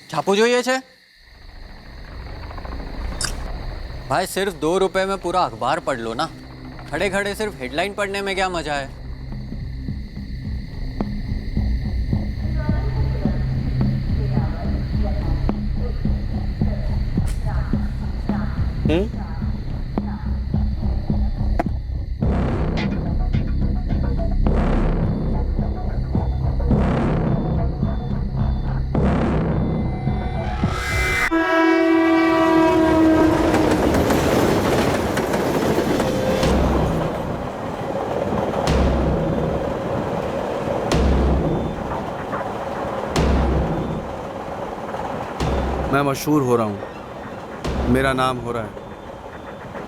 छापू જોઈએ છે भाई? सिर्फ 2 रुपए में पूरा अखबार पढ़ लो ना। खड़े खड़े सिर्फ हेडलाइन पढ़ने में क्या मजा है। मैं मशहूर हो रहा हूँ, मेरा नाम हो रहा है।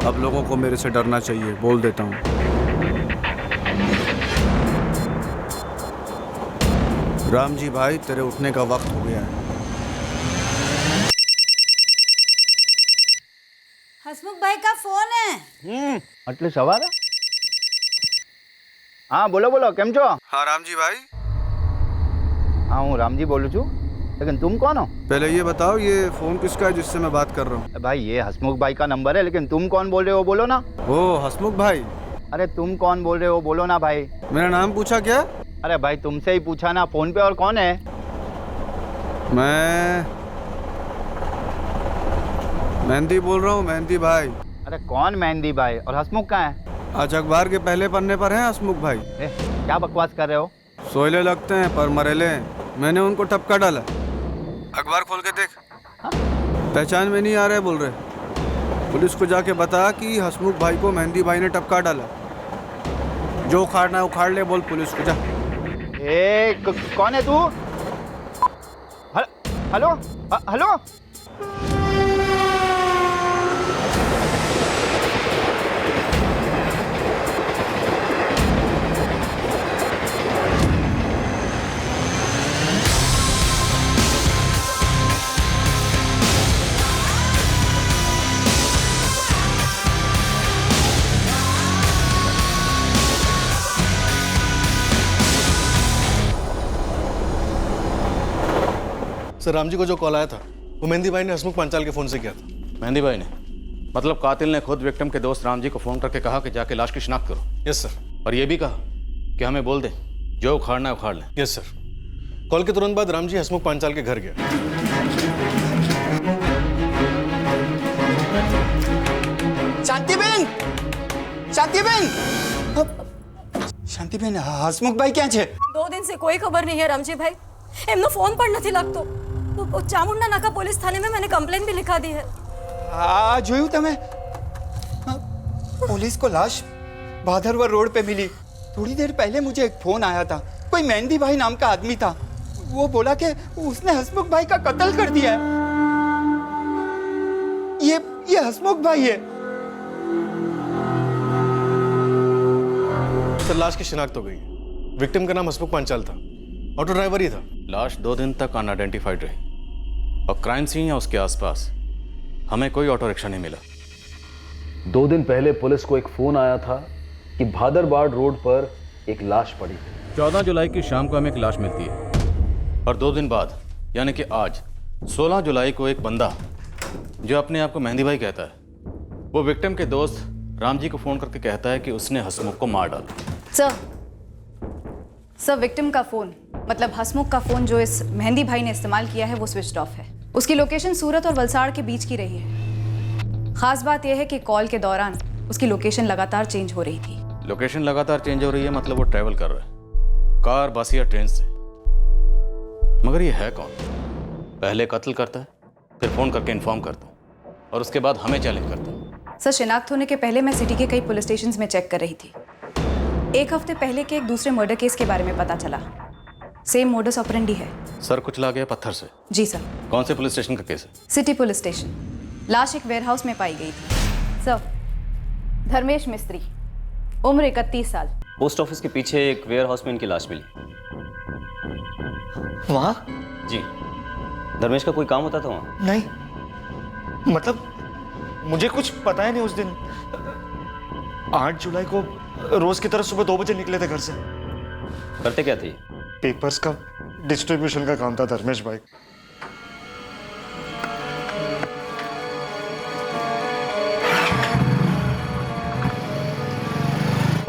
अब लोगों को मेरे से डरना चाहिए, बोल देता हूँ। राम जी भाई, तेरे उठने का वक्त हो गया है। हसमुख भाई का फोन है। એટલે સવારે હા બોલો બોલો કેમ છો? हाँ राम जी भाई। हाँ હું रामजी बोलूँ છું, लेकिन तुम कौन हो? पहले ये बताओ, ये फोन किसका है जिससे मैं बात कर रहा हूँ? भाई ये हसमुख भाई का नंबर है, लेकिन तुम कौन बोल रहे हो बोलो ना। ओ हसमुख भाई। अरे तुम कौन बोल रहे हो बोलो ना भाई। मेरा नाम पूछा क्या? अरे भाई तुमसे ही पूछा ना, फोन पे और कौन है? मैं मेहंदी बोल रहा हूँ, मेहंदी भाई। अरे कौन मेहंदी भाई? और हसमुख कहाँ है? आज अखबार के पहले पन्ने पर हैं हसमुख भाई। क्या बकवास कर रहे हो? सोयले लगते हैं पर मरेले हैं। मैंने उनको टपका डाला। अखबार खोल के देख। पहचान में नहीं आ रहे बोल रहे। पुलिस को जाके बता कि हसमुख भाई को मेहंदी भाई ने टपका डाला। जो उखाड़ना है उखाड़ ले, बोल पुलिस को जा। कौन है तू? Hello hello. Sir Ram ji को जो कॉल आया था वो मेहंदी भाई ने हसमुख पांचाल के फ़ोन से किया था। मेहंदी भाई ने? मतलब कातिल ने खुद विक्टिम के दोस्त राम जी को फ़ोन करके कहा कि जाके लाश की शिनाख्त करो? Yes sir. और ये भी कहा कि हमें बोल दें जो उखाड़ना है उखाड़ लें? Yes sir. कॉल के तुरंत बाद राम जी हसमुख पांचाल के घर गया। શાંતિબેન, શાંતિબેન, શાંતિબેન, હસમુખભાઈ ક્યાં છે? 2 दिन से कोई खबर नहीं है रामजी भाई। એમનો ફોન પણ નથી લાગતો। ચામુંડા નાકા પોલીસ થાને में मैंने कंप्लेन भी लिखा दी है। આ જોયું તમે? पुलिस को लाश भादरवा रोड पे मिली। थोड़ी देर पहले मुझे एक फोन आया था, कोई मेहंदी भाई नाम का आदमी था। वो बोला कि उसने हसमुख भाई का कत्ल कर दिया है। ये हसमुख भाई है। सर लाश की शिनाख्त हो गई। विक्टिम का नाम हसमुख पांचाल था, ऑटो ड्राइवर ही था। लाश 2 दिन तक अनआइडेंटिफाइड रही और क्राइम सीन या उसके आसपास हमें कोई ऑटो रिक्शा नहीं मिला। 2 दिन पहले पुलिस को एक फोन आया था कि भादरबाड़ रोड पर एक लाश पड़ी है। 14 जुलाई की शाम को हमें एक लाश मिलती है और 2 दिन बाद यानी कि आज 16 जुलाई को एक बंदा जो अपने आप को मेहंदी भाई कहता है, वो विक्टिम के दोस्त राम जी को फोन करके कहता है कि उसने हसमुख को मार डाला। सर विक्टिम का फोन, मतलब हसमुख का फोन जो इस मेहंदी भाई ने इस्तेमाल किया है वो स्विच्ड ऑफ है। उसकी लोकेशन सूरत और वलसाड़ के बीच की रही है। खास बात यह है कि कॉल के दौरान उसकी लोकेशन लगातार चेंज हो रही थी। लोकेशन लगातार चेंज हो रही है मतलब वो ट्रैवल कर रहा है, कार, बस या ट्रेन से। मगर ये है कौन? पहले कत्ल करता है, फिर फोन करके इन्फॉर्म करता है और उसके बाद हमें चैलेंज करता है। सर शिनाख्त होने के पहले मैं सिटी के कई पुलिस स्टेशन में चेक कर रही थी। 1 हफ्ते पहले के एक दूसरे मर्डर केस के बारे में पता चला। सेम मोडस ऑपरेंडी है। सर कुचला गया पत्थर से? जी सर। कौन से पुलिस स्टेशन का केस है? City police station. लाश एक वेयरहाउस में पाई गई थी। सर धर्मेश मिस्त्री, उम्र 31 साल। पोस्ट ऑफिस के पीछे एक वेयरहाउस में इनकी लाश मिली। वहाँ? जी। धर्मेश का कोई काम होता था वहाँ? नहीं, मतलब मुझे कुछ पता ही नहीं उस दिन। 8 जुलाई को रोज की तरह सुबह 2 बजे निकले थे घर से। करते क्या थे? पेपर्स का डिस्ट्रीब्यूशन का काम था धर्मेश भाई।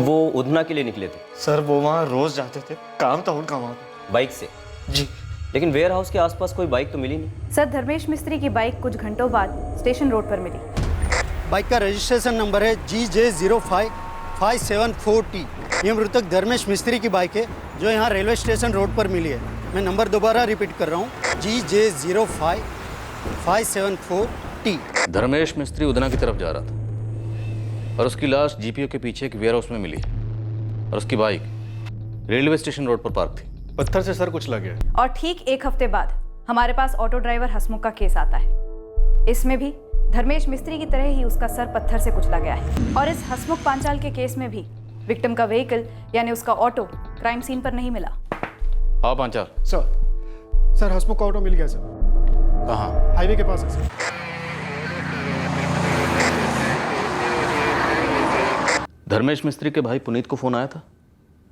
वो उधना के लिए निकले थे? सर वो वहाँ रोज जाते थे, काम था उनका वहाँ पे। बाइक से? जी। लेकिन वेयर हाउस के आसपास कोई बाइक तो मिली नहीं। सर, धर्मेश मिस्त्री की बाइक कुछ घंटों बाद स्टेशन रोड पर मिली। बाइक का रजिस्ट्रेशन नंबर है GJ055740T। ये मृतक धर्मेश मिस्त्री की बाइक है जो यहाँ रेलवे स्टेशन रोड पर मिली है। मैं नंबर दोबारा रिपीट कर रहा हूँ, GJ055740T। धर्मेश मिस्त्री उधना की तरफ जा रहा था और उसकी लाश जीपीओ के पीछे एक वेयर हाउस में मिली और उसकी बाइक रेलवे स्टेशन रोड पर पार्क थी। पत्थर से सर कुछ लग गया। और ठीक 1 हफ्ते बाद हमारे पास ऑटो ड्राइवर हसमुख का केस आता है। इसमें भी धर्मेश मिस्त्री की तरह ही उसका सर पत्थर से कुचला गया है। और इस हसमुख पांचाल के केस में भी विक्टिम का व्हीकल यानी उसका ऑटो क्राइम सीन पर नहीं मिला। हाँ पांचाल। सर हसमुख का ऑटो मिल गया सर। कहाँ? हाईवे के पास है सर। धर्मेश मिस्त्री के भाई पुनीत को फोन आया था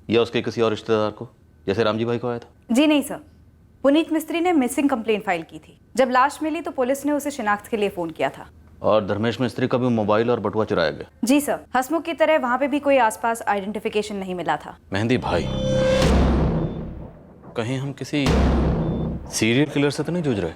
या उसके किसी और रिश्तेदार को, जैसे रामजी भाई को आया था? जी नहीं सर, पुनीत मिस्त्री ने मिसिंग कंप्लेंट फाइल की थी। जब लाश मिली तो पुलिस ने उसे शिनाख्त के लिए फोन किया था। और धर्मेश मिस्त्री का भी मोबाइल और बटुआ चुराया गया। जी सर, हसमुख की तरह वहां पे भी कोई आसपास आइडेंटिफिकेशन नहीं मिला था। मेहंदी भाई, कहीं हम किसी सीरियल किलर से तो नहीं जूझ रहे?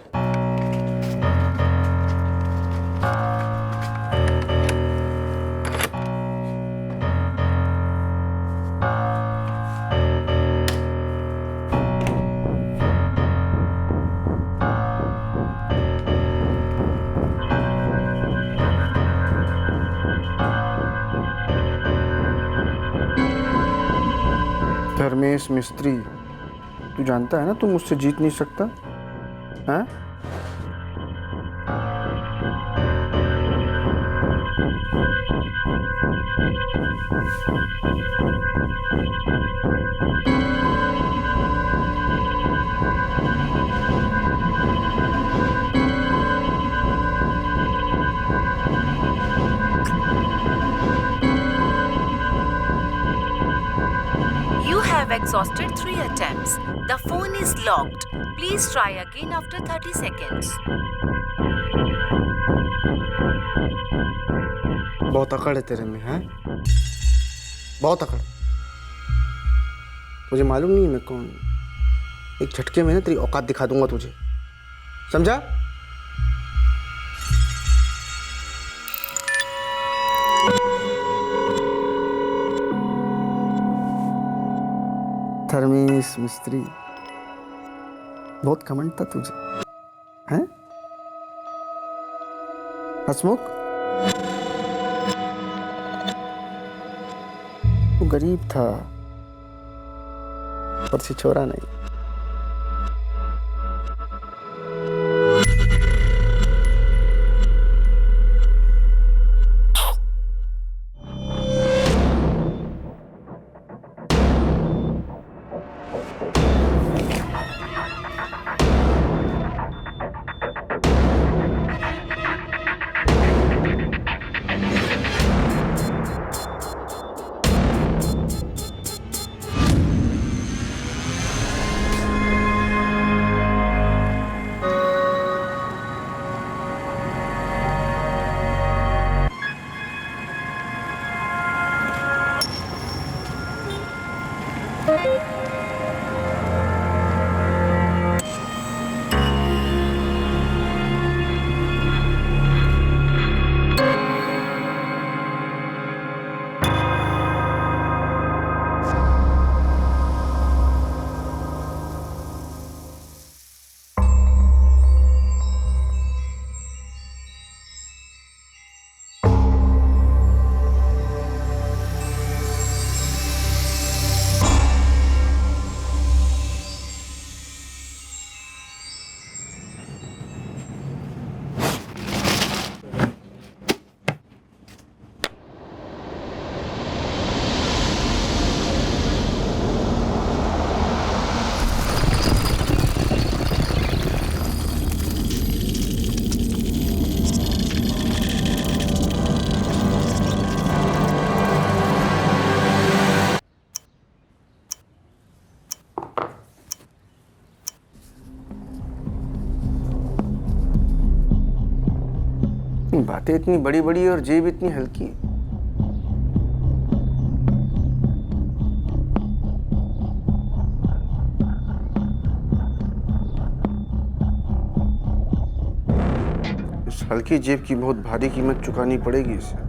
धर्मेश मिस्त्री, तू जानता है ना तू मुझसे जीत नहीं सकता, हैं? Exhausted 3 attempts. The phone is locked. Please try again after 30 seconds. बहुत अकड़ है तेरे में, हैं? बहुत अकड़। मुझे मालूम नहीं मैं कौन। एक झटके में ना तेरी औकात दिखा दूंगा तुझे, समझा? धर्मेश मिस्त्री, बहुत घमंड था तुझे, हैं? हसमुख, तू गरीब था पर छिछोरा नहीं। बातें इतनी बड़ी बड़ी और जेब इतनी हल्की। इस हल्की जेब की बहुत भारी कीमत चुकानी पड़ेगी इसे।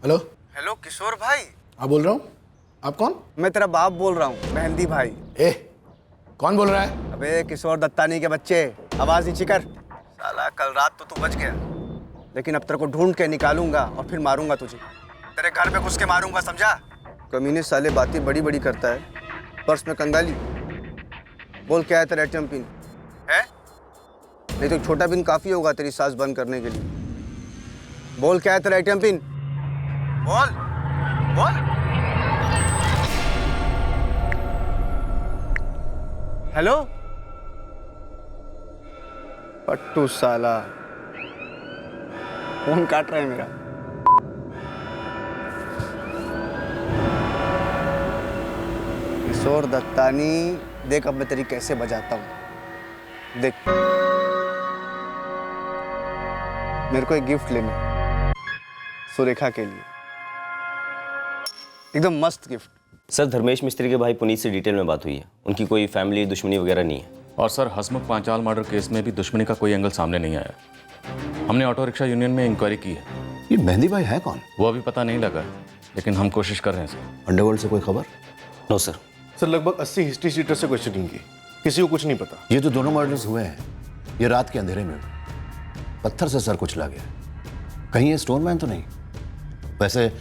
हेलो हेलो किशोर भाई। हाँ बोल रहा हूँ। आप कौन? मैं तेरा बाप बोल रहा हूँ, मेहंदी भाई। ए कौन बोल रहा है? अबे किशोर दत्तानी के बच्चे, आवाज नीचे कर। साला कल रात तो तू बच गया, लेकिन अब तेरे को ढूंढ के निकालूंगा और फिर मारूंगा तुझे। तेरे घर में घुस के मारूंगा, समझा? कमीने साले बातें बड़ी बड़ी करता है। पर्स में कंगाली। बोल क्या है तेरा एटीएम पिन है? नहीं तो छोटा पिन काफी होगा तेरी सांस बंद करने के लिए। बोल क्या है तेरा एटीएम पिन? बोल बोल। हेलो पट्टू साला फोन काट रहा है मेरा। किशोर दत्तानी, देख अब मैं तेरी कैसे बजाता हूँ। देख मेरे को एक गिफ्ट लेना है सुरेखा के लिए, एकदम मस्त गिफ्ट। सर धर्मेश मिस्त्री के भाई पुनीत से डिटेल में बात हुई है। उनकी कोई फैमिली दुश्मनी वगैरह नहीं है। और सर हसमुख पांचाल मर्डर केस में भी दुश्मनी का कोई एंगल सामने नहीं आया। हमने ऑटो रिक्शा यूनियन में इंक्वायरी की है। ये मेहंदी भाई है कौन? वो अभी पता नहीं लगा है, लेकिन हम कोशिश कर रहे हैं सर। अंडरवर्ल्ड से कोई खबर? No sir. सर लगभग 80 हिस्ट्री शीटर से क्वेश्चनिंग की, किसी को कुछ नहीं पता। ये तो दोनों मर्डर्स हुए हैं, ये रात के अंधेरे में हुए। पत्थर से सर कुचला गया, कहीं ये स्टोनमैन तो नहीं? वैसे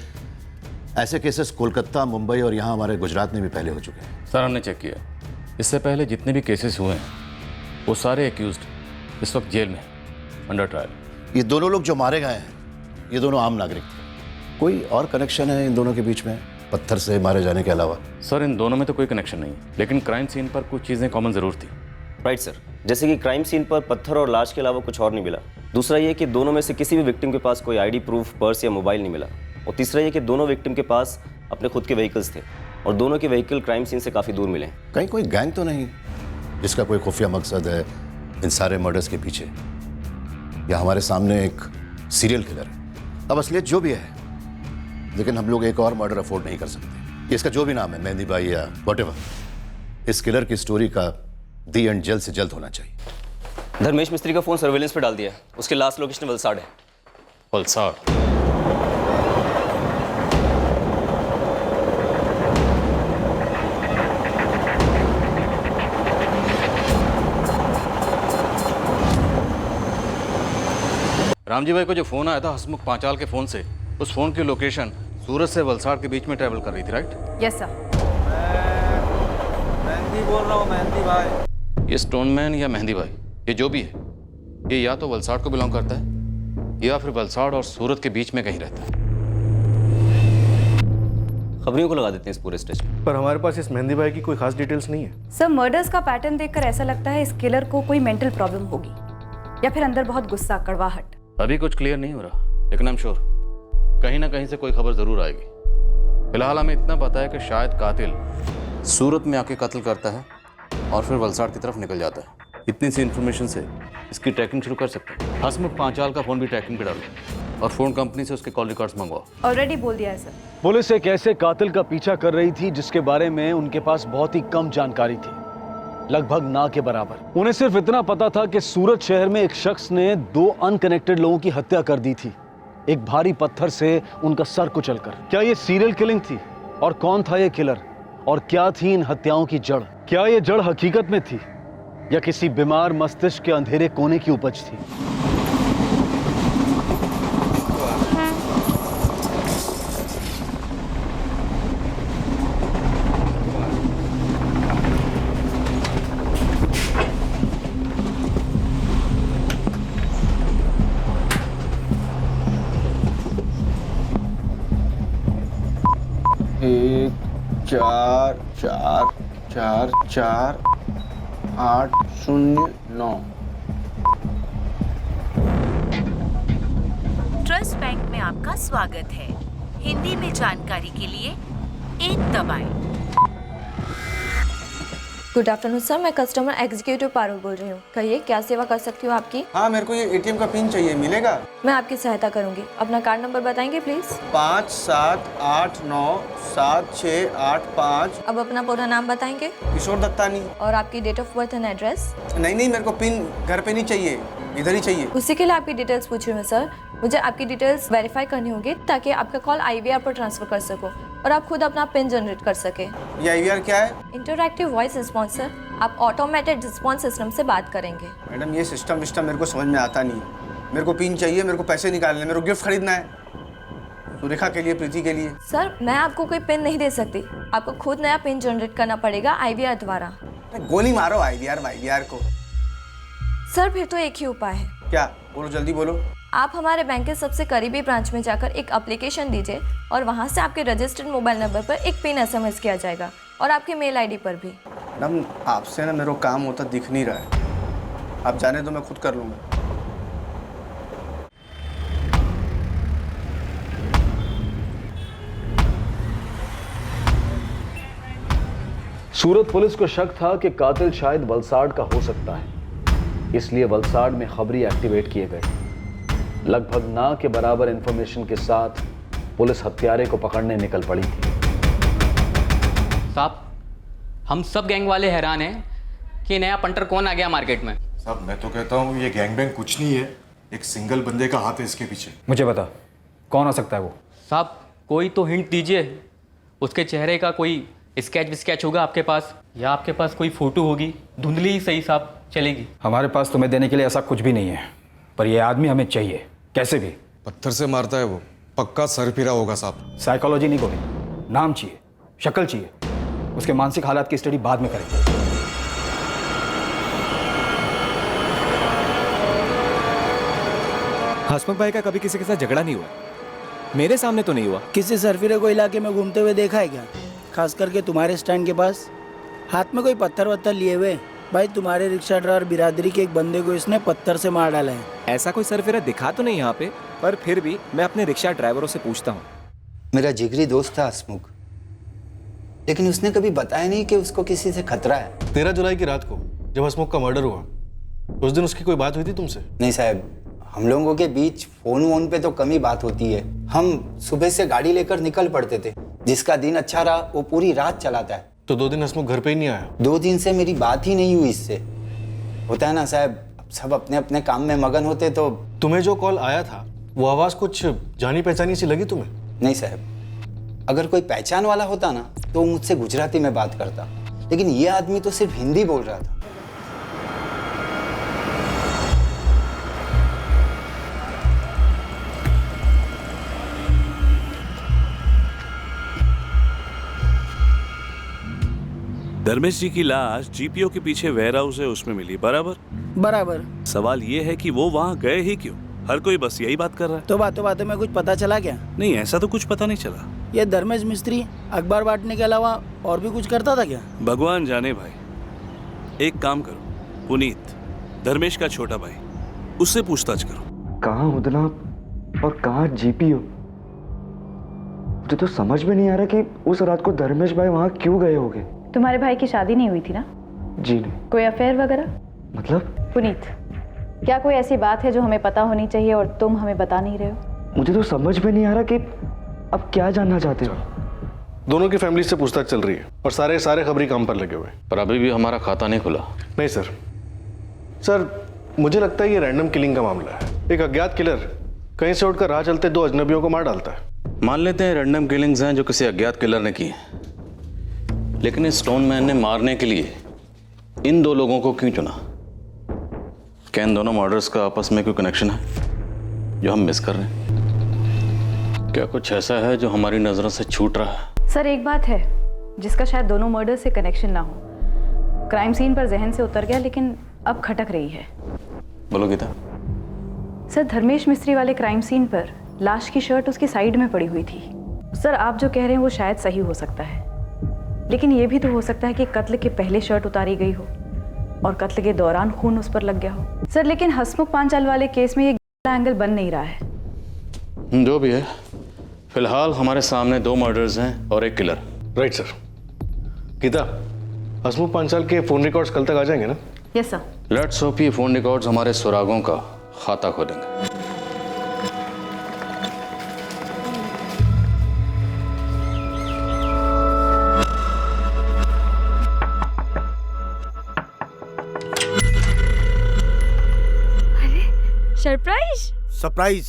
ऐसे केसेस कोलकाता, मुंबई और यहाँ हमारे गुजरात में भी पहले हो चुके हैं। सर हमने चेक किया, इससे पहले जितने भी केसेस हुए हैं वो सारे एक्यूज्ड इस वक्त जेल में अंडर ट्रायल। ये दोनों लोग जो मारे गए हैं, ये दोनों आम नागरिक थे। कोई और कनेक्शन है इन दोनों के बीच में पत्थर से मारे जाने के अलावा? सर इन दोनों में तो कोई कनेक्शन नहीं, लेकिन क्राइम सीन पर कुछ चीज़ें कॉमन ज़रूर थी। राइट सर, जैसे कि क्राइम सीन पर पत्थर और लाश के अलावा कुछ और नहीं मिला। दूसरा ये कि दोनों में से किसी भी विक्टिम के पास कोई आईडी प्रूफ, पर्स या मोबाइल नहीं मिला। और तीसरा ये कि दोनों विक्टिम के पास अपने खुद के व्हीकल्स थे और दोनों के व्हीकल क्राइम सीन से काफ़ी दूर मिले। कहीं कोई गैंग तो नहीं जिसका कोई खुफिया मकसद है इन सारे मर्डर्स के पीछे, या हमारे सामने एक सीरियल किलर है? अब असलियत जो भी है, लेकिन हम लोग एक और मर्डर अफोर्ड नहीं कर सकते। इसका जो भी नाम है, मेहंदी भाई या व्हाटएवर, इस किलर की स्टोरी का दी एंड जल्द से जल्द होना चाहिए। धर्मेश मिस्त्री का फोन सर्वेलेंस पे डाल दिया है। उसके लास्ट लोकेशन वलसाड़ है। वलसाड़? रामजी भाई को जो फोन आया था हसमुख पांचाल के फोन से, उस फोन की लोकेशन सूरत से वलसाड़ के बीच में ट्रैवल कर रही थी, राइट? Yes sir. मेहंदी बोल रहा हूँ, मेहंदी भाई। ये स्टोनमैन या मेहंदी भाई, ये जो भी है, ये या तो वलसाड़ को बिलोंग करता है या फिर वलसाड़ और सूरत के बीच में कहीं रहता है। खबरियों को लगा देते हैं इस पूरे स्टेज में। पर हमारे पास इस मेहंदी भाई की कोई खास डिटेल्स नहीं है। सर मर्डर्स का पैटर्न देखकर ऐसा लगता है इस किलर को कोई मेंटल प्रॉब्लम होगी या फिर अंदर बहुत गुस्सा, कड़वाहट। अभी कुछ क्लियर नहीं हो रहा, लेकिन आई एम श्योर कहीं ना कहीं से कोई खबर जरूर आएगी। फिलहाल हमें इतना पता है कि शायद कातिल सूरत में आके कत्ल करता है और फिर वलसाड़ की तरफ निकल जाता है। इतनी सी इन्फॉर्मेशन से इसकी ट्रैकिंग शुरू कर सकते हैं। हसमुख पांचाल का फोन भी ट्रैकिंग पे डालो और फोन कंपनी से उसके कॉल रिकॉर्ड्स मंगवाओ। ऑलरेडी बोल दिया है सर। पुलिस एक ऐसे कातिल का पीछा कर रही थी जिसके बारे में उनके पास बहुत ही कम जानकारी थी, लगभग ना के बराबर। उन्हें सिर्फ इतना पता था कि सूरत शहर में एक शख्स ने 2 अनकनेक्टेड लोगों की हत्या कर दी थी, एक भारी पत्थर से उनका सर कुचलकर। क्या ये सीरियल किलिंग थी? और कौन था ये किलर? और क्या थी इन हत्याओं की जड़? क्या ये जड़ हकीकत में थी या किसी बीमार मस्तिष्क के अंधेरे कोने की उपज थी? एक 4 4 4 4 8 0 9। ट्रस्ट बैंक में आपका स्वागत है। हिंदी में जानकारी के लिए 1 दबाएं। गुड आफ्टरनून सर, मैं कस्टमर एग्जीक्यूटिव पारुल बोल रही हूँ। कहिए क्या सेवा कर सकती हूँ आपकी? हाँ, मेरे को ये एटीएम का पिन चाहिए, मिलेगा? मैं आपकी सहायता करूँगी। अपना कार्ड नंबर बताएंगे प्लीज? 57897685। अब अपना पूरा नाम बताएंगे? किशोर दत्तानी। और आपकी date of birth and address? नहीं, मेरे को पिन घर पे नहीं चाहिए, इधर ही चाहिए। उसी के लिए आपकी डिटेल्स पूछ रही हूँ सर। मुझे आपकी डिटेल्स वेरीफाई करनी होगी ताकि आपका कॉल IVR पर ट्रांसफर कर सको और आप खुद अपना पिन जनरेट कर सके। ये IVR क्या है? Interactive voice response sir. आप ऑटोमेटेड रिस्पॉन्स सिस्टम से बात करेंगे। मैडम, ये सिस्टम विस्टम मेरे को समझ में आता नहीं। मेरे को पिन चाहिए, मेरे को पैसे निकालने, मेरे को गिफ्ट खरीदना है, सुरेखा के लिए, प्रीति के लिए। सर, मैं आपको कोई पिन नहीं दे सकती। आपको खुद नया पिन जनरेट करना पड़ेगा IVR द्वारा। गोली मारो IVR को। सर, फिर तो एक ही उपाय है। क्या? बोलो, जल्दी बोलो। आप हमारे बैंक के सबसे करीबी ब्रांच में जाकर एक एप्लीकेशन दीजिए और वहां से आपके रजिस्टर्ड मोबाइल नंबर पर एक पिन SMS किया जाएगा और आपके मेल ID पर भी। मैडम, आपसे ना मेरे को काम होता दिख नहीं रहा है। आप जाने दो, मैं खुद कर लूँगा। सूरत पुलिस को शक था कि कातिल शायद वलसाड़ का हो सकता है, इसलिए वलसाड़ में खबरी एक्टिवेट किए गए। लगभग ना के बराबर इंफॉर्मेशन के साथ पुलिस हत्यारे को पकड़ने निकल पड़ी थी। साहब, हम सब गैंग वाले हैरान हैं कि नया पंटर कौन आ गया मार्केट में। साहब, मैं तो कहता हूँ ये गैंग बैंग कुछ नहीं है, एक सिंगल बंदे का हाथ है इसके पीछे। मुझे बता, कौन हो सकता है वो? साहब, कोई तो हिंट दीजिए। उसके चेहरे का कोई स्केच होगा आपके पास, या आपके पास कोई फोटो होगी? धुंधली ही सही साहब, चलेगी। हमारे पास तुम्हें देने के लिए ऐसा कुछ भी नहीं है, पर ये आदमी हमें चाहिए, कैसे भी। पत्थर से मारता है वो, पक्का सर फिरा होगा साहब। साइकोलॉजी नहीं गोविंद, नाम चाहिए, शक्ल चाहिए, उसके मानसिक हालात की स्टडी बाद में करेंगे। हसमुख भाई का कभी किसी के साथ झगड़ा नहीं हुआ? मेरे सामने तो नहीं हुआ। किसी सरफिरे को इलाके में घूमते हुए देखा है क्या? खास करके तुम्हारे स्टैंड के पास हाथ में कोई पत्थर वत्थर लिए हुए? भाई, तुम्हारे रिक्शा ड्राइवर बिरादरी के एक बंदे को इसने पत्थर से मार डाला है। ऐसा कोई सरफिरा दिखा तो नहीं यहाँ पे, पर फिर भी मैं अपने रिक्शा ड्राइवरों से पूछता हूँ। मेरा जिगरी दोस्त था हसमुख, लेकिन उसने कभी बताया नहीं कि उसको किसी से खतरा है। 13 जुलाई की रात को जब हसमुख का मर्डर हुआ, उस दिन उसकी कोई बात हुई थी तुमसे? नहीं साहब, हम लोगों के बीच फोन वोन पे तो कम ही बात होती है। हम सुबह से गाड़ी लेकर निकल पड़ते थे। जिसका दिन अच्छा रहा वो पूरी रात चलाता है। तो 2 दिन हसमुख घर पे ही नहीं आया? 2 दिन से मेरी बात ही नहीं हुई इससे। होता है ना साहब, सब अपने अपने काम में मगन होते। तो तुम्हें जो कॉल आया था वो आवाज़ कुछ जानी पहचानी सी लगी तुम्हें? नहीं साहब, अगर कोई पहचान वाला होता ना तो वो मुझसे गुजराती में बात करता, लेकिन ये आदमी तो सिर्फ हिंदी बोल रहा था। धर्मेश जी की लाश GPO के पीछे वेयर हाउस है, उसमें मिली। बराबर। सवाल ये है कि वो वहाँ गए ही क्यों? हर कोई बस यही बात कर रहा है। तो बातों में कुछ पता चला क्या? नहीं, ऐसा तो कुछ पता नहीं चला। ये धर्मेश मिस्त्री अखबार बांटने के अलावा और भी कुछ करता था क्या? भगवान जाने भाई। एक काम करो, पुनीत, धर्मेश का छोटा भाई, उससे पूछताछ करो। कहाँ उदना और कहाँ GPO? मुझे तो समझ में नहीं आ रहा कि उस रात को धर्मेश भाई वहाँ क्यों गए होंगे। तुम्हारे भाई की शादी नहीं हुई थी ना? जी नहीं। कोई अफेयर वगैरह? मतलब? पुनीत, क्या कोई ऐसी बात है जो हमें पता होनी चाहिए और तुम हमें बता नहीं रहे हो? मुझे तो समझ में नहीं आ रहा कि अब क्या जानना चाहते हो। दोनों की फैमिली से पूछताछ चल रही है और सारे खबरी काम पर लगे हुए हैं। पर अभी भी हमारा खाता नहीं खुला। नहीं सर, मुझे लगता है ये रैंडम किलिंग का मामला है। एक अज्ञात किलर कहीं से उठकर राह चलते 2 अजनबियों को मार डालता है। मान लेते हैं रैंडम किलिंग्स हैं जो किसी अज्ञात किलर ने की, लेकिन इस स्टोन मैन ने मारने के लिए इन 2 लोगों को क्यों चुना? क्या इन दोनों मर्डर्स का आपस में कोई कनेक्शन है जो हम मिस कर रहे हैं? क्या कुछ ऐसा है जो हमारी नजरों से छूट रहा है? सर, एक बात है जिसका शायद दोनों मर्डर से कनेक्शन ना हो। क्राइम सीन पर जहन से उतर गया, लेकिन अब खटक रही है। बोलो गीता। सर, धर्मेश मिस्त्री वाले क्राइम सीन पर लाश की शर्ट उसकी साइड में पड़ी हुई थी। सर, आप जो कह रहे हैं वो शायद सही हो सकता है, लेकिन ये भी तो हो सकता है कि कत्ल के पहले शर्ट उतारी गई हो और कत्ल के दौरान खून उस पर लग गया हो। सर, लेकिन हसमुख पांचाल वाले केस में ये एंगल बन नहीं रहा है। जो भी है, फिलहाल हमारे सामने 2 मर्डर्स हैं और एक killer. Right sir. Geeta, Hasmukh Panchal के फोन रिकॉर्ड्स कल तक आ जाएंगे ना? Yes sir. लेट्स होप ये फोन रिकॉर्ड्स हमारे सुरागों का खाता खोलेंगे। सरप्राइज। सरप्राइज?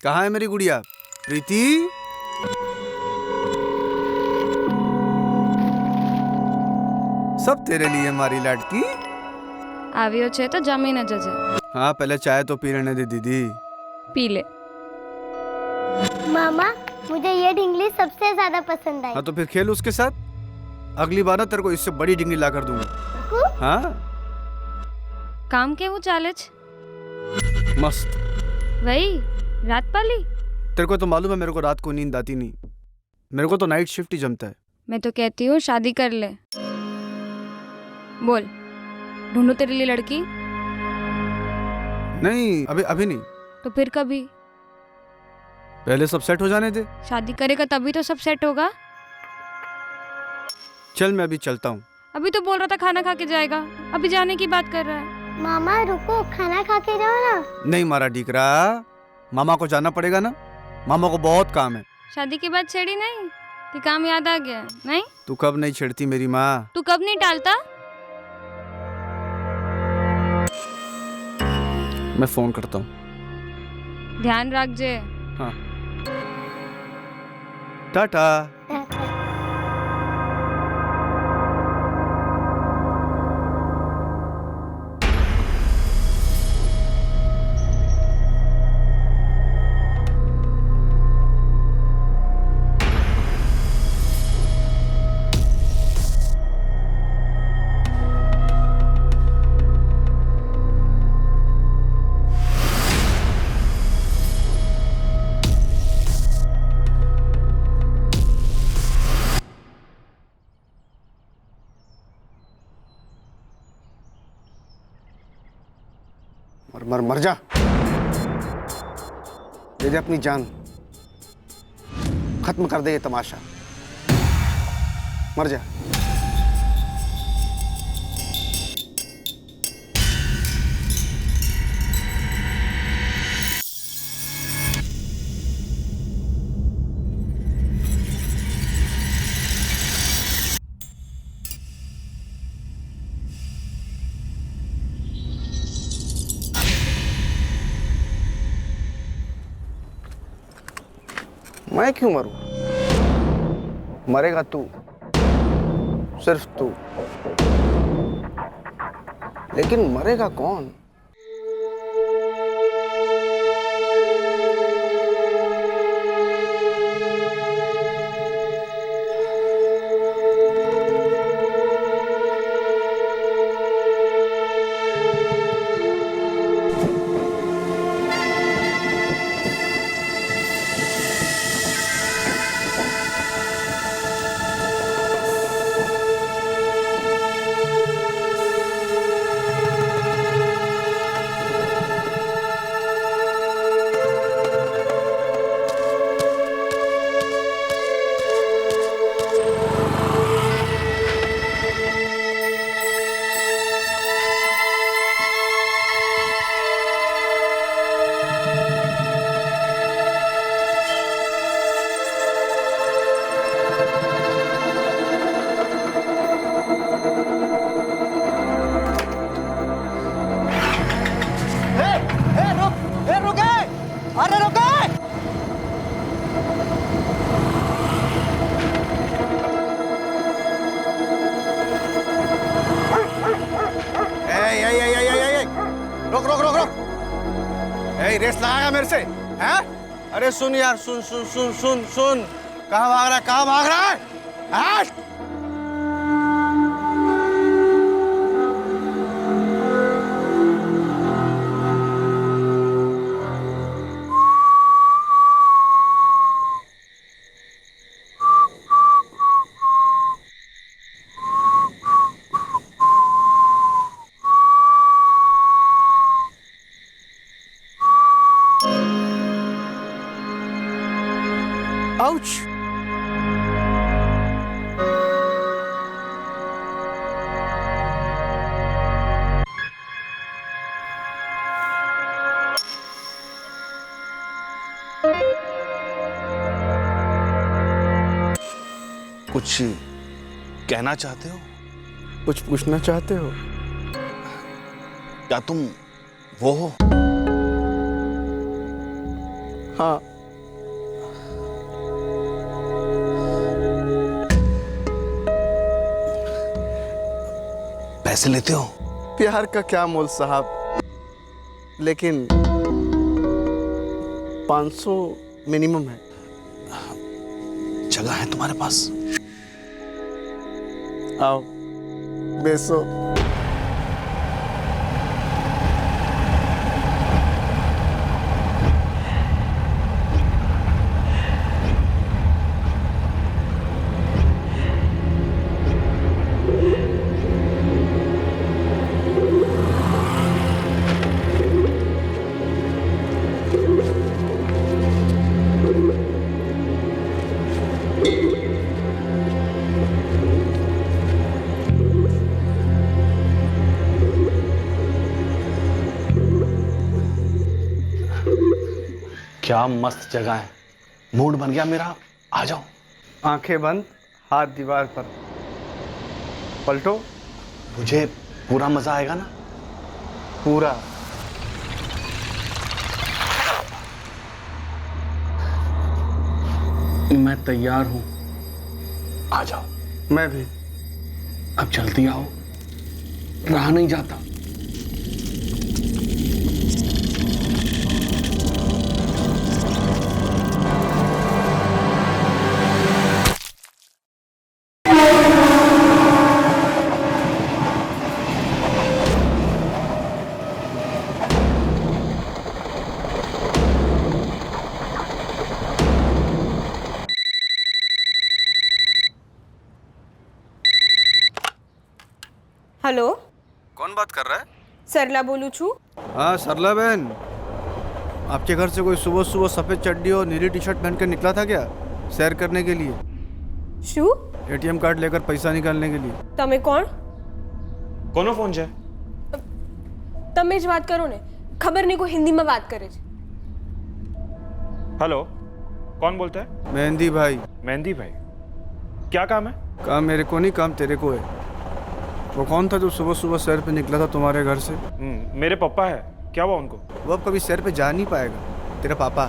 कहाँ है मेरी गुड़िया प्रीति? सब तेरे लिए हमारी लड़की। આવ્યો છે તો જમીને જજે। हाँ, पहले चाय तो पी लेने दे दीदी। पी ले। मामा, मुझे ये ढिंगली सबसे ज्यादा पसंद आई। हाँ तो फिर खेल उसके साथ। अगली बार ना तेरे को इससे बड़ी ढिंगली ला कर दूंगा। हाँ કામ કેવું ચાલે છે? मस्त। वही रात पाली। तेरे को तो मालूम है मेरे को रात को नींद आती नहीं, मेरे को तो नाइट शिफ्ट ही जमता है। मैं तो कहती हूँ शादी कर ले। बोल, ढूंढूं तेरे लिए लड़की? नहीं, अभी नहीं। तो फिर कभी? पहले सब सेट हो जाने दे। शादी करेगा तभी तो सब सेट होगा। चल मैं अभी चलता हूँ। अभी तो बोल रहा था खाना खा के जाएगा, अभी जाने की बात कर रहा है। मामा रुको, खाना खा के जाओ ना। नहीं मारा डीकरा, मामा को जाना पड़ेगा ना, मामा को बहुत काम है। शादी के बाद छेड़ी नहीं कि काम याद आ गया? नहीं, तू कब नहीं छेड़ती मेरी माँ? तू कब नहीं टालता? मैं फोन करता हूँ। ध्यान रख जे। हाँ, टाटा। मर जा, दे दे अपनी जान, खत्म कर दे ये तमाशा, मर जा। मैं क्यों मरूं? मरेगा तू, सिर्फ तू। लेकिन मरेगा कौन? रेस लगाएगा मेरे से? हैं? अरे सुन यार, सुन सुन सुन सुन सुन, कहाँ भाग रहा है, कहाँ भाग रहा है? हैं? आउच। कुछ कहना चाहते हो? कुछ पूछना चाहते हो? क्या तुम वो हो? हाँ। पैसे लेते हो? प्यार का क्या मोल साहब, लेकिन 500 मिनिमम है। जगह है तुम्हारे पास? आओ बेसो। क्या मस्त जगह है, मूड बन गया मेरा। आ जाओ। आंखें बंद, हाथ दीवार पर, पलटो। मुझे पूरा मजा आएगा ना? पूरा। मैं तैयार हूं, आ जाओ। मैं भी। अब जल्दी आओ, रहा नहीं जाता। हेलो, कौन बात कर रहा है? सरला बोलू छू। हाँ सरला बहन, आपके घर से कोई सुबह सुबह सफेद चड्डी और नीली टी शर्ट पहन कर निकला था क्या, सैर करने के लिए? शू? एटीएम कार्ड लेकर पैसा निकालने के लिए। तमे कौन? કોનો ફોન છે? તમે જ વાત કરો ને, ખબર નહીં કોઈ હિન્દીમાં વાત કરે છે। हेलो, कौन बोलता है? मेहंदी भाई। मेहंदी भाई, क्या काम है? काम मेरे को नहीं, काम तेरे को है। वो कौन था जो सुबह सुबह सैर पे निकला था तुम्हारे घर से? मेरे पापा है। क्या हुआ उनको? वो अब कभी सैर पे जा नहीं पाएगा, तेरा पापा।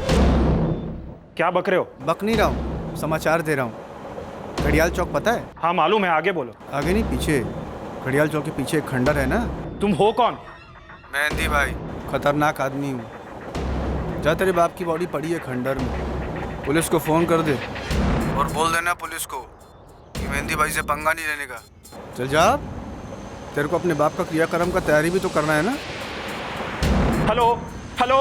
क्या बक रहे हो? बक नहीं रहा हूँ, समाचार दे रहा हूँ। घड़ियाल चौक पता है? हाँ मालूम है, आगे बोलो। आगे नहीं, पीछे। घड़ियाल चौक के पीछे एक खंडर है ना। तुम हो कौन? मेहंदी भाई, खतरनाक आदमी हूँ। जा, तेरे बाप की बॉडी पड़ी है खंडर में। पुलिस को फोन कर दे और बोल देना पुलिस को कि मेहंदी भाई से पंगा नहीं लेने का। चल जा, तेरे को अपने बाप का क्रियाक्रम का तैयारी भी तो करना है ना। हेलो हेलो,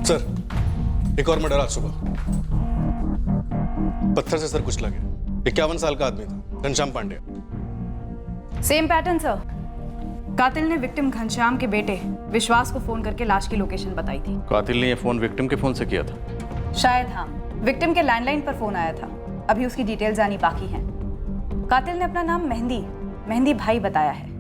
सर एक और मर्डर आज सुबह, पत्थर से सर कुचला गया। 51 साल का आदमी था, Ghanshyam Pandey. Same pattern sir. कातिल ने विक्टिम घनश्याम के बेटे विश्वास को फोन करके लाश की लोकेशन बताई थी। कातिल ने यह फोन विक्टिम के फोन से किया था? शायद हाँ, विक्टिम के लैंडलाइन पर फोन आया था। अभी उसकी डिटेल्स आनी बाकी हैं। कातिल ने अपना नाम मेहंदी भाई बताया है।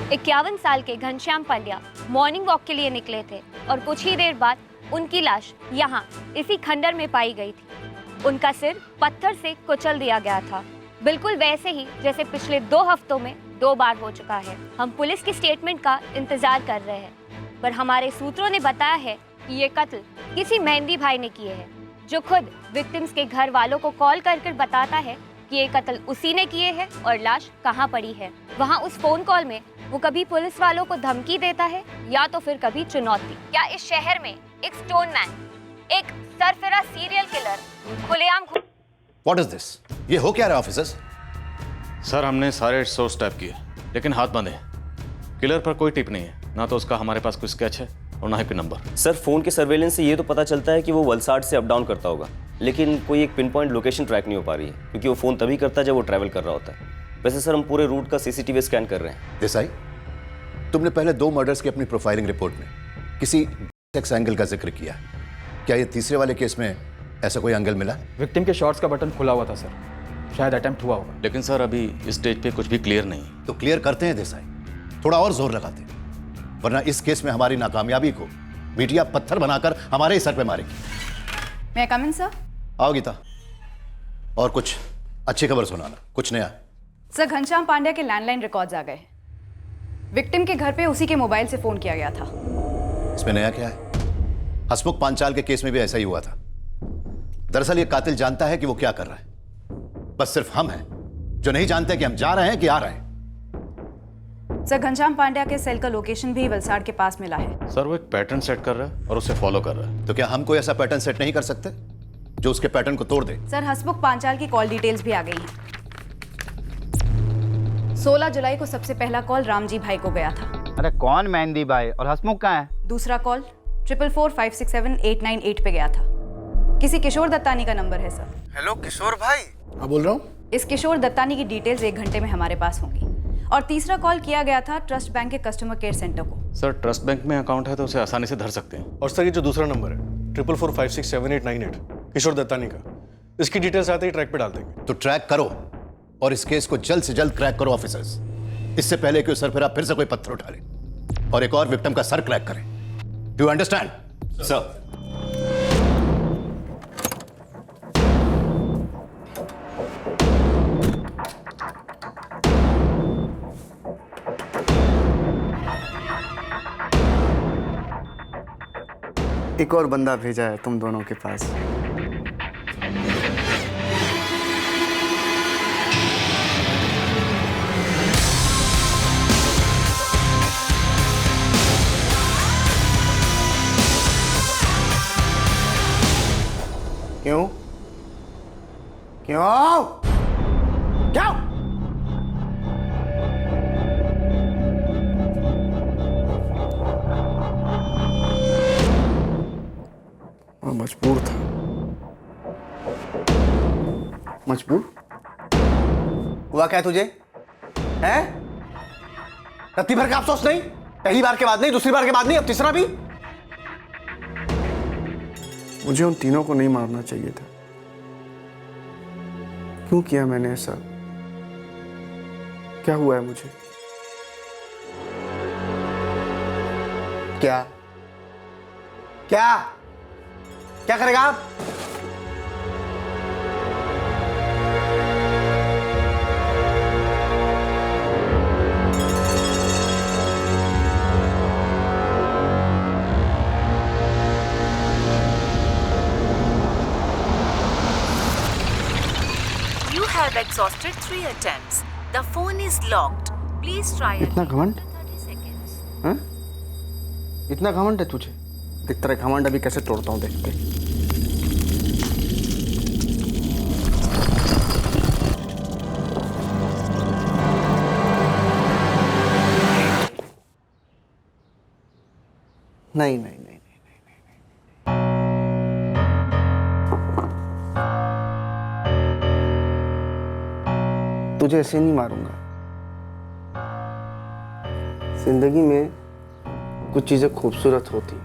51 साल के घनश्याम पांड्या मॉर्निंग वॉक के लिए निकले थे और कुछ ही देर बाद उनकी लाश यहाँ इसी खंडर में पाई गई थी। उनका सिर पत्थर से कुचल दिया गया था, बिल्कुल वैसे ही जैसे पिछले 2 हफ्तों में 2 बार हो चुका है। हम पुलिस की स्टेटमेंट का इंतजार कर रहे हैं, पर हमारे सूत्रों ने बताया है कि ये कत्ल किसी मेहंदी भाई ने किए हैं, जो खुद विक्टिम्स के घर वालों को कॉल कर बताता है कि ये कत्ल उसी ने किए हैं और लाश कहाँ पड़ी है। वहाँ उस फोन कॉल में वो कभी पुलिस वालों को धमकी देता है या तो फिर कभी चुनौती। क्या इस शहर में एक स्टोन मैन, एक सरफिरा सीरियल किलर खुलेआम व्हाट इज दिस? ये हो क्या रहा है ऑफिसर्स? सर हमने सारे सोर्स टैप किए लेकिन हाथ बंद है। किलर पर कोई टिप नहीं है, ना तो उसका हमारे पास कोई स्केच है और ना ही पिन नंबर। सर फोन के सर्वेलेंस से ये तो पता चलता है कि वो वलसाड से अप डाउन करता होगा, लेकिन कोई एक पिन पॉइंट लोकेशन ट्रैक नहीं हो पा रही है क्योंकि वो फ़ोन तभी करता है जब वो ट्रैवल कर रहा होता है। वैसे सर हम पूरे रूट का सीसीटीवी स्कैन कर रहे हैं। देसाई, तुमने पहले 2 मर्डर्स की अपनी प्रोफाइलिंग रिपोर्ट में किसी सेक्स एंगल का जिक्र किया, क्या ये तीसरे वाले केस में ऐसा कोई एंगल मिला? विक्टिम के शॉट्स का बटन खुला हुआ था सर, शायद अटेम्प्ट हुआ होगा। लेकिन सर अभी इस स्टेज पे कुछ भी क्लियर नहीं। तो क्लियर करते हैं देसाई, थोड़ा और जोर लगाते हैं, वरना इस केस में हमारी नाकामयाबी को मीडिया पत्थर बनाकर हमारे ही सर पे मारेगी। मैं कम इन सर? आओ गीता, और कुछ अच्छी खबर सुनाना, कुछ नया। सर घनश्याम पांड्या के लैंडलाइन रिकॉर्ड्स आ गए। विक्टिम के घर पे उसी के मोबाइल से फोन किया गया था। इसमें नया क्या है? हसमुख पांचाल के केस में भी ऐसा ही हुआ था। दरअसल ये कातिल जानता है कि वो क्या कर रहा है, बस सिर्फ हम हैं जो नहीं जानते कि हम जा रहे हैं कि आ रहे हैं। सर घनश्याम पांड्या के सेल का लोकेशन भी वलसाड के पास मिला है। सर वो एक पैटर्न सेट कर रहा है और उसे फॉलो कर रहा है। तो क्या हम कोई ऐसा पैटर्न सेट नहीं कर सकते जो उसके पैटर्न को तोड़ दे? सर हसमुख पांचाल की कॉल डिटेल्स भी आ गई हैं। 16 जुलाई को सबसे पहला कॉल रामजी भाई को गया था। अरे कौन मेहंदी भाई और हसमुख कहाँ है? दूसरा कॉल 444567898 पे गया था। किसी किशोर दत्तानी का नंबर है सर। हेलो किशोर भाई। हाँ बोल रहा हूँ। इस किशोर दत्तानी की डिटेल्स 1 घंटे में हमारे पास होंगी। और तीसरा कॉल किया गया था ट्रस्ट बैंक के कस्टमर केयर सेंटर को। सर ट्रस्ट बैंक में अकाउंट है तो उसे आसानी से धर सकते हैं। और सर ये जो दूसरा नंबर है 444567898 किशोर दत्तानी का, इसकी डिटेल्स आते ही ट्रैक पे डाल देंगे। तो ट्रैक करो और इस केस को जल्द से जल्द क्रैक करो ऑफिसर्स, इससे पहले कि सरफिरा फिर से कोई पत्थर उठा ले और एक और विक्टिम का सर क्रैक करे। Do you understand? सर एक और बंदा भेजा है तुम दोनों के पास। क्यों? क्यों? क्यों? मजबूर था। मजबूर? हुआ क्या तुझे? हैं? रत्ती भर का अफसोस नहीं? पहली बार के बाद नहीं, दूसरी बार के बाद नहीं, अब तीसरा भी? मुझे उन तीनों को नहीं मारना चाहिए था। क्यों किया मैंने ऐसा? क्या हुआ है मुझे? क्या? क्या? क्या करेगा आप? You have exhausted 3 attempts. The phone is locked. Please try इतना again घमंड? after 30 seconds. हाँ? इतना घमंड है तुझे? देख तेरा घमंड अभी कैसे तोड़ता हूँ, देखते। नहीं नहीं नहीं नहीं नहीं। तुझे ऐसे नहीं मारूंगा। जिंदगी में कुछ चीजें खूबसूरत होती,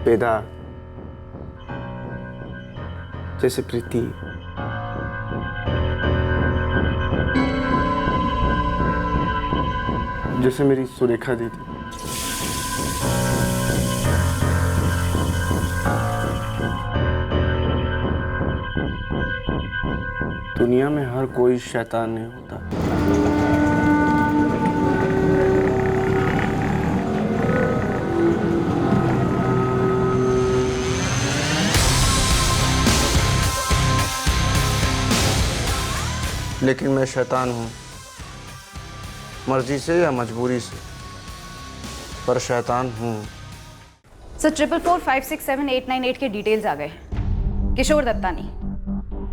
बेदाग, जैसे प्रीति, जैसे मेरी सुरेखा दीदी। दुनिया में हर कोई शैतान नहीं होता। लेकिन मैं शैतान हूँ, मर्जी से या मजबूरी से, पर शैतान हूँ। सर 444567898 के डिटेल्स आ गए। किशोर दत्तानी,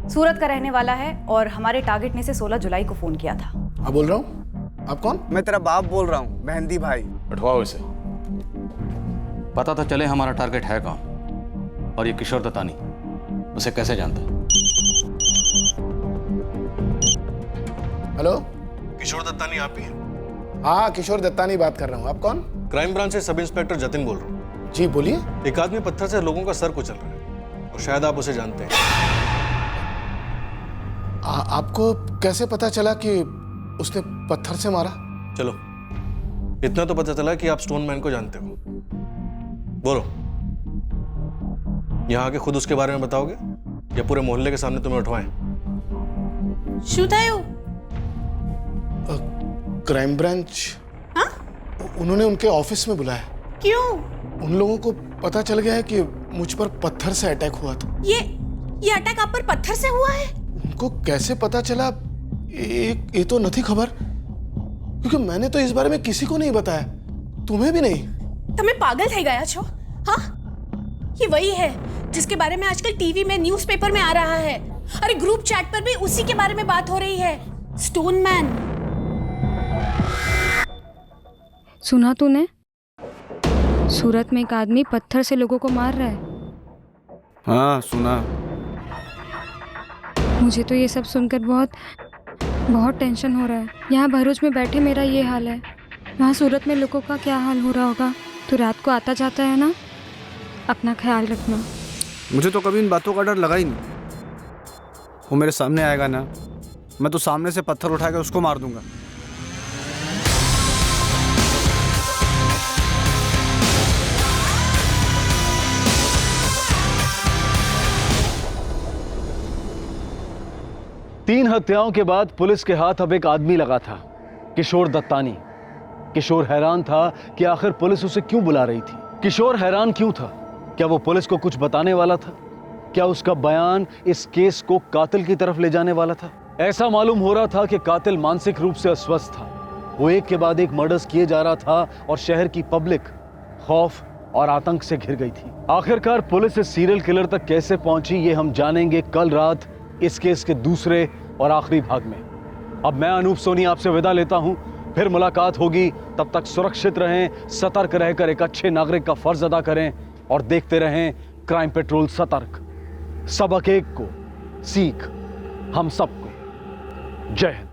सूरत का रहने वाला है और हमारे टारगेट ने इसे 16 जुलाई को फोन किया था। हाँ बोल रहा हूँ। आप कौन? मैं तेरा बाप बोल रहा हूँ, मेहंदी भाई। बैठवाओ इसे। पता तो चले हमारा टारगेट है कौन और ये किशोर दत्तानी उसे कैसे जानता है। हेलो, किशोर दत्तानी आप ही हैं? हाँ किशोर दत्तानी बात कर रहा हूँ। आप कौन? क्राइम ब्रांच से सब इंस्पेक्टर जतिन बोल रहा हूँ। जी बोलिए। एक आदमी पत्थर से लोगों का सर कुचल रहा है और शायद आप उसे जानते हैं। आपको कैसे पता चला कि उसने पत्थर से मारा? चलो, इतना तो पता चला कि आप स्टोन मैन को जानते हो। बोलो, यहाँ आके खुद उसके बारे में बताओगे या पूरे मोहल्ले के सामने तुम्हें उठवाएं? Crime branch. हाँ? उन्होंने उनके ऑफिस में बुलाया। क्यों? उन लोगों को पता चल गया है कि मुझ पर पत्थर से अटैक हुआ था। ये अटैक आप पर पत्थर से हुआ है? उनको कैसे पता चला ये तो नहीं खबर, क्योंकि मैंने तो इस बारे में किसी को नहीं बताया, तुम्हें भी नहीं। तुम्हें पागल थे गया छो? हाँ, ये वही है जिसके बारे में आजकल टीवी में, न्यूज़पेपर में आ रहा है। अरे ग्रुप चैट पर भी उसी के बारे में बात हो रही है, स्टोन मैन। सुना तूने? सूरत में एक आदमी पत्थर से लोगों को मार रहा है। हाँ सुना। मुझे तो ये सब सुनकर बहुत टेंशन हो रहा है। यहाँ भरूच में बैठे मेरा ये हाल है, वहाँ सूरत में लोगों का क्या हाल हो रहा होगा। तो रात को आता जाता है ना, अपना ख्याल रखना। मुझे तो कभी इन बातों का डर लगा ही नहीं। वो मेरे सामने आएगा ना, मैं तो सामने से पत्थर उठा के उसको मार दूंगा। तीन हत्याओं के बाद पुलिस के हाथ अब एक आदमी लगा था, किशोर दत्तानी। किशोर हैरान था कि आखिर पुलिस उसे क्यों बुला रही थी। किशोर हैरान क्यों था? क्या वो पुलिस को कुछ बताने वाला था? क्या उसका बयान इस केस को कातिल की तरफ ले जाने वाला था? ऐसा मालूम हो रहा था कि कातिल मानसिक रूप से अस्वस्थ था। वो एक के बाद एक मर्डर्स किए जा रहा था और शहर की पब्लिक खौफ और आतंक से घिर गई थी। आखिरकार पुलिस इस सीरियल किलर तक कैसे पहुंची, ये हम जानेंगे कल रात इस केस के दूसरे और आखिरी भाग में। अब मैं अनूप सोनी आपसे विदा लेता हूं, फिर मुलाकात होगी। तब तक सुरक्षित रहें, सतर्क रहकर एक अच्छे नागरिक का फर्ज अदा करें और देखते रहें क्राइम पेट्रोल सतर्क। सबक एक को, सीख हम सबको। जय हिंद।